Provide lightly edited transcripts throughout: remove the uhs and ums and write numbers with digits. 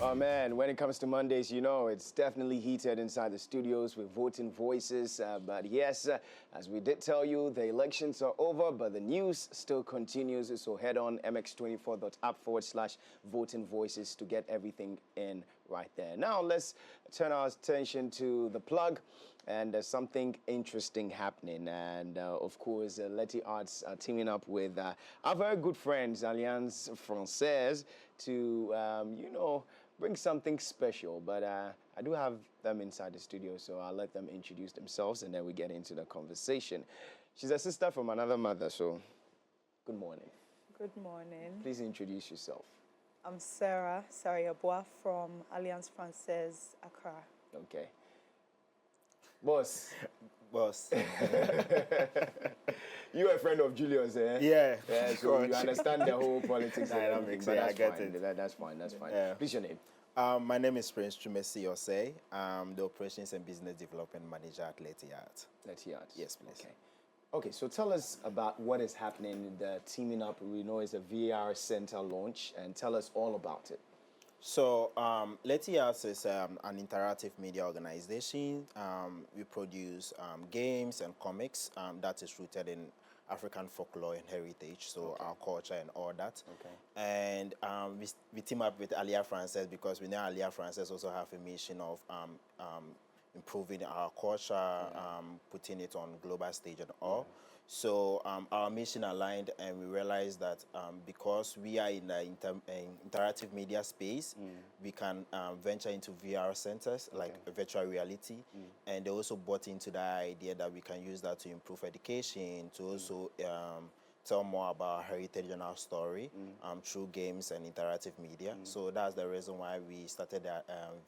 Oh man, when it comes to Mondays, you know, it's definitely heated inside the studios with voting voices. But yes, as we did tell you, the elections are over, but the news still continues. So head on mx24.app/voting voices to get everything in right there. Now let's turn our attention to the plug. And there's something interesting happening. And of course, Leti Arts are teaming up with our very good friends, Alliance Francaise, to, bring something special. But I do have them inside the studio, so I'll let them introduce themselves and then we get into the conversation. She's a sister from another mother, so good morning. Good morning. Please introduce yourself. I'm Sarah Sariabwa from Alliance Francaise Accra. Okay. Boss. You're a friend of Julius, eh? Yeah. So you understand the whole politics dynamics. but I get fine. it. That's fine. Yeah. Please, your name. My name is Prince Chumesi Osei. I'm the Operations and Business Development Manager at Leti Arts. Leti Arts. Yes, please. Okay, so tell us about what is happening, the teaming up. We know it's a VR center launch, and tell us all about it. So, Leti Arts is an interactive media organization. We produce games and comics that is rooted in African folklore and heritage, so our culture and all that. Okay. And we team up with Alliance Francaise because we know Alliance Francaise also have a mission of improving our culture, putting it on global stage and all. So our mission aligned, and we realized that because we are in the interactive media space, we can venture into VR centers like virtual reality, and they also bought into the idea that we can use that to improve education, to also tell more about our heritage and our story through games and interactive media. So that's the reason why we started the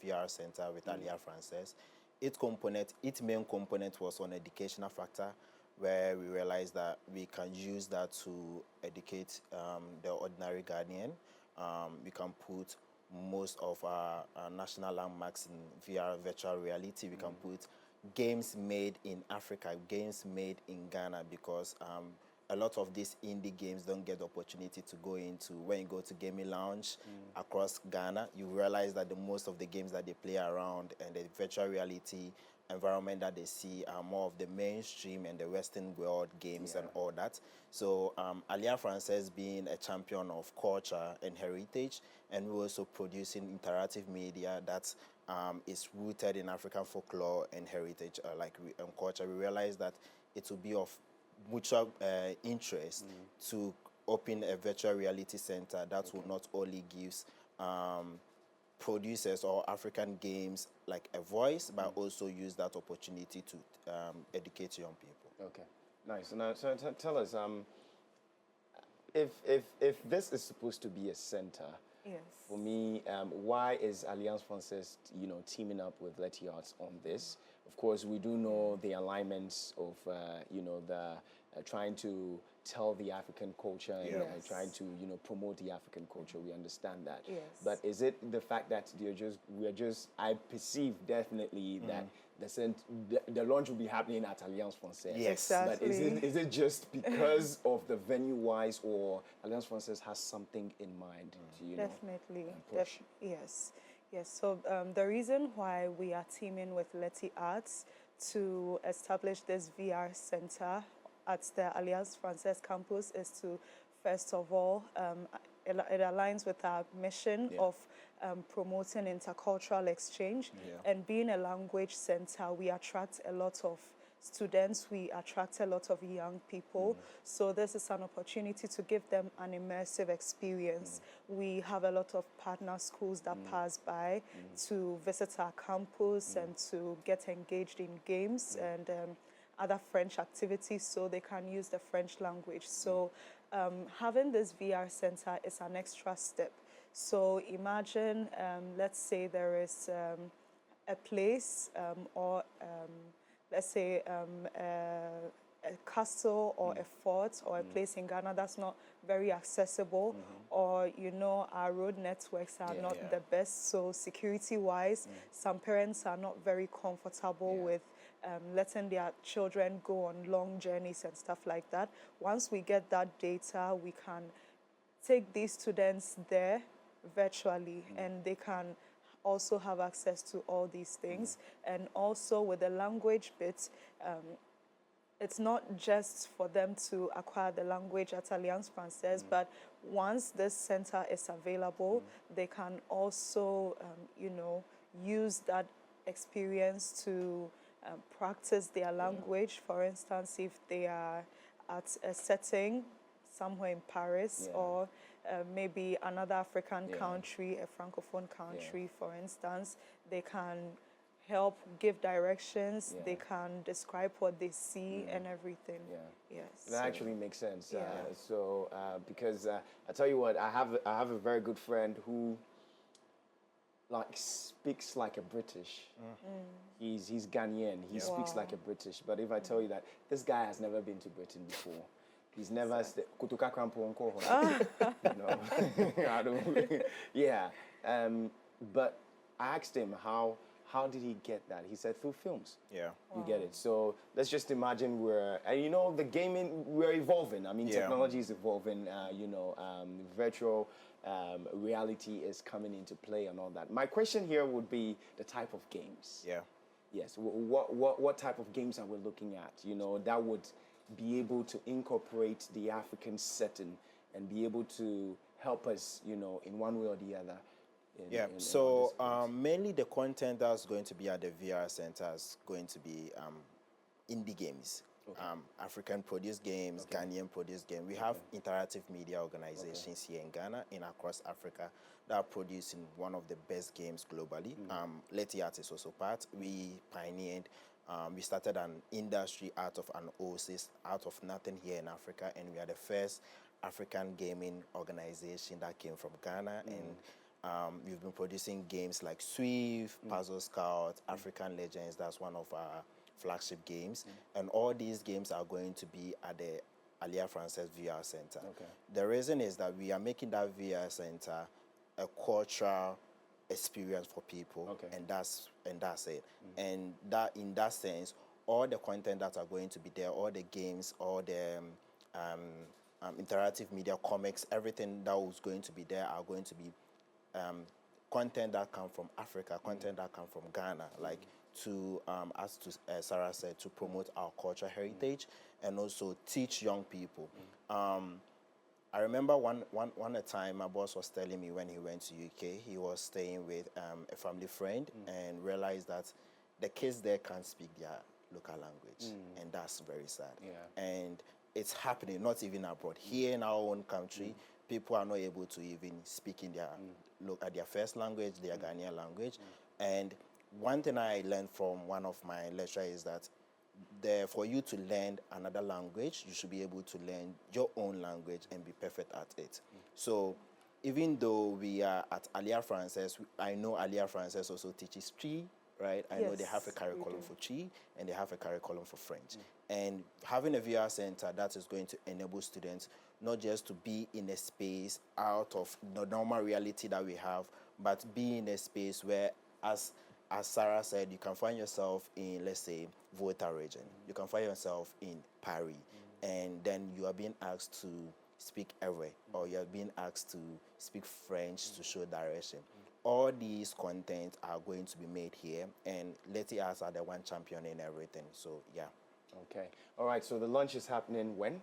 VR center with Alliance Francaise. Its main component was on educational factor, where we realized that we can use that to educate the ordinary Ghanaian. We can put most of our national landmarks in VR virtual reality. We can put games made in Africa, games made in Ghana, because a lot of these indie games don't get the opportunity to go into. When you go to gaming lounge across Ghana, you realize that most of the games that they play around and the virtual reality environment that they see are more of the mainstream and the Western world games and all that. So Alliance Francaise being a champion of culture and heritage, and we're also producing interactive media that is rooted in African folklore and heritage, and culture. We realized that it would be of mutual interest to open a virtual reality center that will not only give producers or African games like a voice, but also use that opportunity to educate young people. Okay, nice. Now, so tell us, if this is supposed to be a center, for me, why is Alliance Francaise, teaming up with Leti Arts on this? Of course, we do know the alignments of, the trying to tell the African culture and trying to, promote the African culture. We understand that. Yes. But is it the fact that I perceive definitely that the launch will be happening at Alliance Francaise. Yes. Exactly. But is it just because of the venue-wise, or Alliance Francaise has something in mind to, Definitely. push? Yes. So the reason why we are teaming with Leti Arts to establish this VR center at the Alliance Francaise campus is to, first of all, it aligns with our mission of promoting intercultural exchange. And being a language center, we attract a lot of students, we attract a lot of young people. So this is an opportunity to give them an immersive experience. We have a lot of partner schools that pass by to visit our campus and to get engaged in games and other French activities, so they can use the French language. So having this VR center is an extra step. So imagine, let's say there is a place or let's say a castle or a fort or a place in Ghana that's not very accessible, or our road networks are not the best, so security-wise, some parents are not very comfortable with letting their children go on long journeys and stuff like that. Once we get that data, we can take these students there virtually, and they can also have access to all these things. And also with the language bit, it's not just for them to acquire the language at Alliance Francaise, but once this center is available, they can also, use that experience to practice their language. For instance, if they are at a setting somewhere in Paris or maybe another African country, a Francophone country, for instance, they can help give directions, they can describe what they see and everything. Yes. That actually makes sense. Yeah. Because I tell you what, I have a very good friend who like speaks like a British. He's Ghanaian. He speaks like a British. But if I tell you that this guy has never been to Britain before, he's never kutuka krampo nko I don't. Yeah. But I asked him how did he get that? He said through films. Yeah. You get it. So let's just imagine and the gaming, we're evolving. I mean, technology is evolving. Virtual reality is coming into play and all that. My question here would be the type of games. Yeah. Yes. What type of games are we looking at? That would be able to incorporate the African setting and be able to help us, in one way or the other. So mainly the content that's going to be at the VR center is going to be indie games, African produced games, Ghanaian produced games. We have interactive media organizations here in Ghana and across Africa that are producing one of the best games globally. Leti Art is also part. We pioneered. We started an industry out of an oasis, out of nothing here in Africa, and we are the first African gaming organization that came from Ghana. And we've been producing games like Swift, Puzzle Scout, African Legends. That's one of our flagship games. And all these games are going to be at the Accra Francaise VR Center. The reason is that we are making that VR Center a cultural experience for people, and that's it. And that, in that sense, all the content that are going to be there, all the games, all the interactive media, comics, everything that was going to be there are going to be content that come from Africa, content that come from Ghana, like to, as to Sarah said, to promote our cultural heritage and also teach young people. I remember one time my boss was telling me when he went to UK, he was staying with a family friend and realized that the kids there can't speak their local language, and that's very sad. And it's happening, not even abroad. Here in our own country, people are not able to even speak in their look at their first language, their Ghanaian language. And one thing I learned from one of my lecturers is that for you to learn another language, you should be able to learn your own language and be perfect at it. So even though we are at Accra Francaise, I know Accra Francaise also teaches Twi, right? I know they have a curriculum for Twi and they have a curriculum for French. And having a VR center, that is going to enable students not just to be in a space out of the normal reality that we have, but be in a space where, as Sarah said, you can find yourself in, let's say, Volta region. You can find yourself in Paris, and then you are being asked to speak Ewe, or you are being asked to speak French to show direction. All these contents are going to be made here, and Leti Arts are the one champion in everything. So, yeah. Okay. All right. So the launch is happening when?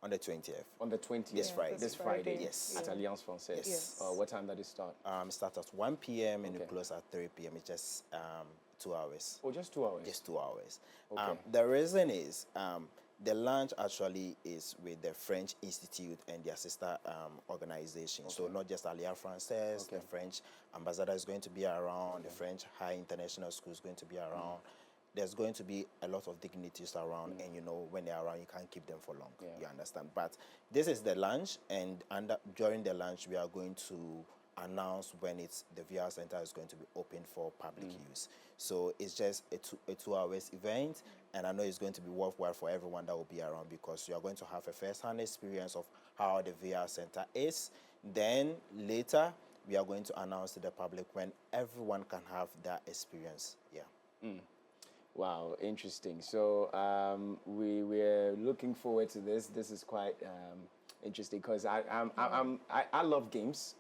On the 20th. On the 20th. This Friday. This Friday. Yes. At Alliance Francaise. Yes. What time does it start? Start at 1 p.m. and it close at 3 p.m. It's just 2 hours. Oh, just 2 hours? Just 2 hours. Okay. The reason is the launch actually is with the French Institute and their sister organization. So not just Accra Francaise, the French ambassador is going to be around, the French High International School is going to be around. There's going to be a lot of dignitaries around, and when they're around, you can't keep them for long. You understand? But this is the launch, and during the launch, we are going to announce when the VR center is going to be open for public use. So it's just a 2 hours event, and I know it's going to be worthwhile for everyone that will be around, because you are going to have a first-hand experience of how the VR center is. Then later, we are going to announce to the public when everyone can have that experience. Yeah. Wow, interesting. So we're looking forward to this. This is quite interesting because I love games.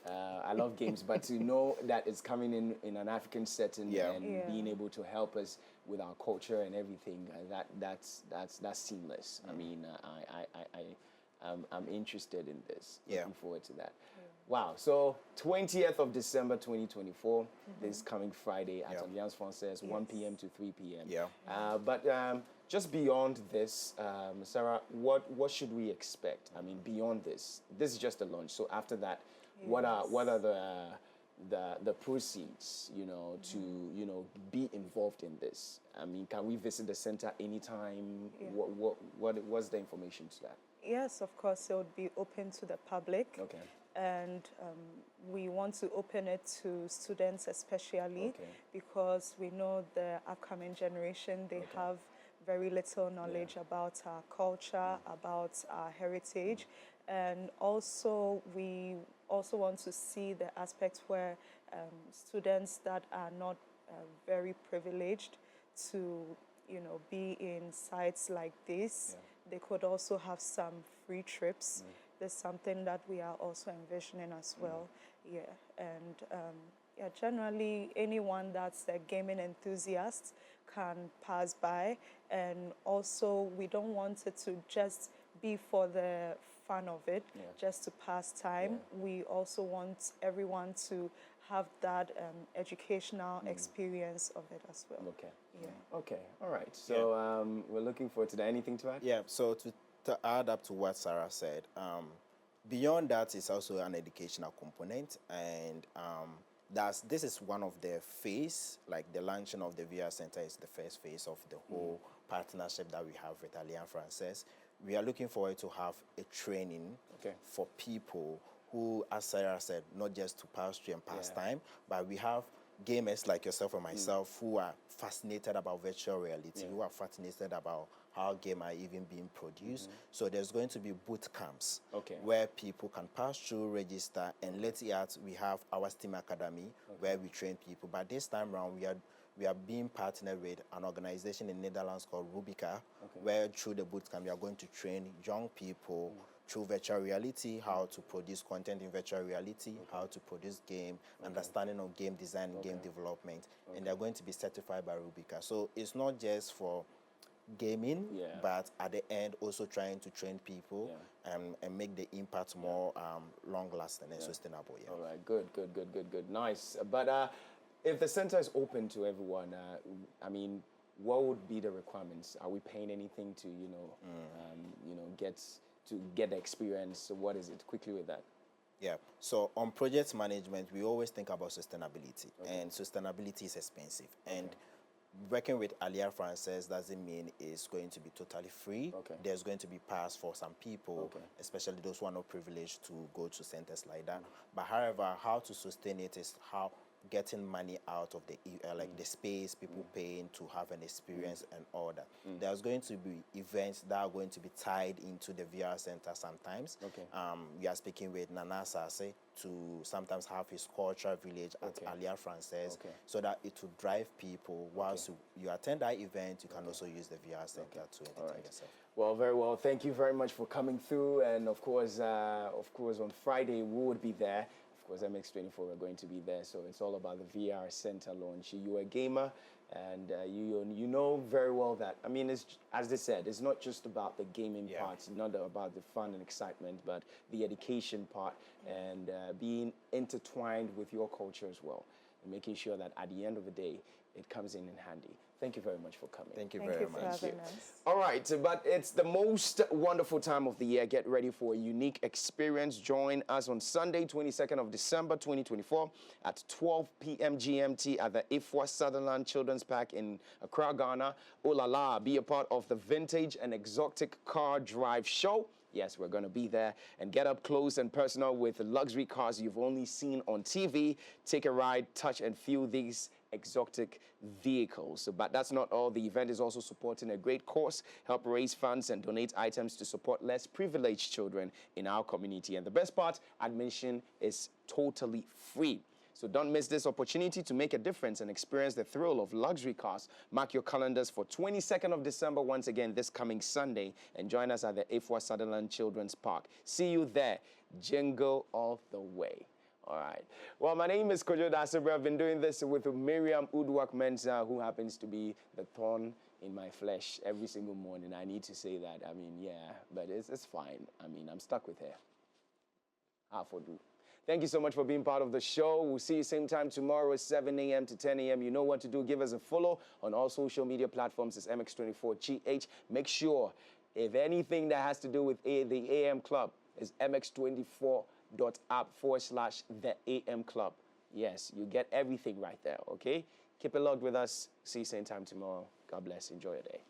I love games, but to know that it's coming in an African setting and being able to help us with our culture and everything, that's seamless. I mean, I'm interested in this. Looking forward to that. Wow. So 20th of December 2024, this coming Friday at Alliance Francaise, 1 p.m. to 3 p.m. But just beyond this, Sarah, what should we expect? I mean, beyond this is just a launch. So after that, what are the proceeds, to be involved in this? I mean, can we visit the center anytime? What's the information to that? Yes, of course, it would be open to the public. Okay. And we want to open it to students especially because we know the upcoming generation, they have very little knowledge about our culture, about our heritage. And also, we also want to see the aspect where students that are not very privileged to, be in sites like this, they could also have some free trips. There's something that we are also envisioning as well. And generally anyone that's a gaming enthusiast can pass by. And also we don't want it to just be for the fun of it, just to pass time. We also want everyone to have that educational experience of it as well. Okay, all right. So we're looking forward to that. Anything to add? Yeah, so to add up to what Sarah said, beyond that is also an educational component, and this is one of the phase, like the launching of the VR Center is the first phase of the whole partnership that we have with Alliance Francaise. We are looking forward to have a training for people who, as Sarah said, not just to pass through and pass time, but we have gamers like yourself and myself who are fascinated about virtual reality, who are fascinated about how games are even being produced. So there's going to be boot camps where people can pass through, register, and Leti Arts, we have our STEAM Academy where we train people. But this time around, we are being partnered with an organization in Netherlands called Rubica, where through the boot camp we are going to train young people through virtual reality, how to produce content in virtual reality, how to produce game, understanding of game design, game development, and they're going to be certified by Rubica. So it's not just for gaming, but at the end also trying to train people and make the impact more long-lasting and sustainable. All right, good. Nice. But if the center is open to everyone, I mean, what would be the requirements? Are we paying anything to, get the experience? So what is it? Quickly with that. Yeah. So on project management, we always think about sustainability, and sustainability is expensive. And working with Alliance Francaise doesn't mean it's going to be totally free. There's going to be pass for some people, especially those who are not privileged to go to centers like that. But however, how to sustain it is how getting money out of the like the space, people paying to have an experience and all that. There's going to be events that are going to be tied into the VR center sometimes. We are speaking with Nana Sase to sometimes have his cultural village at Alliance Francaise so that it will drive people. Whilst you attend that event, you can also use the VR center to entertain yourself. Well, very well. Thank you very much for coming through. And of course, on Friday we would be there. Of course, MX24 we're going to be there. So it's all about the VR Center launch. You're a gamer, and you know very well that, I mean, it's, as they said, it's not just about the gaming part, it's not about the fun and excitement, but the education part and being intertwined with your culture as well, and making sure that at the end of the day, it comes in handy. Thank you very much for coming. Thank you very much. Thank you for having us. All right, but it's the most wonderful time of the year. Get ready for a unique experience. Join us on Sunday, 22nd of December, 2024 at 12 p.m. GMT at the Ifwa Sutherland Children's Park in Accra, Ghana. Oh la la, be a part of the Vintage and Exotic Car Drive Show. Yes, we're going to be there and get up close and personal with the luxury cars you've only seen on TV. Take a ride, touch and feel these exotic vehicles. But that's not all. The event is also supporting a great cause, help raise funds and donate items to support less privileged children in our community. And the best part, admission is totally free. So don't miss this opportunity to make a difference and experience the thrill of luxury cars. Mark your calendars for 22nd of December once again this coming Sunday and join us at the Afua Sutherland Children's Park. See you there. Jingle all the way. All right. Well, my name is Kojo Dasebre. I've been doing this with Miriam Uduak-Mensah, who happens to be the thorn in my flesh every single morning. I need to say that. I mean, yeah, but it's fine. I mean, I'm stuck with her. How for do. Thank you so much for being part of the show. We'll see you same time tomorrow, 7 a.m. to 10 a.m. You know what to do. Give us a follow on all social media platforms. It's MX24GH. Make sure, if anything that has to do with the AM Club, is mx24.app/the AM Club. Yes, you get everything right there, okay? Keep it logged with us. See you same time tomorrow. God bless. Enjoy your day.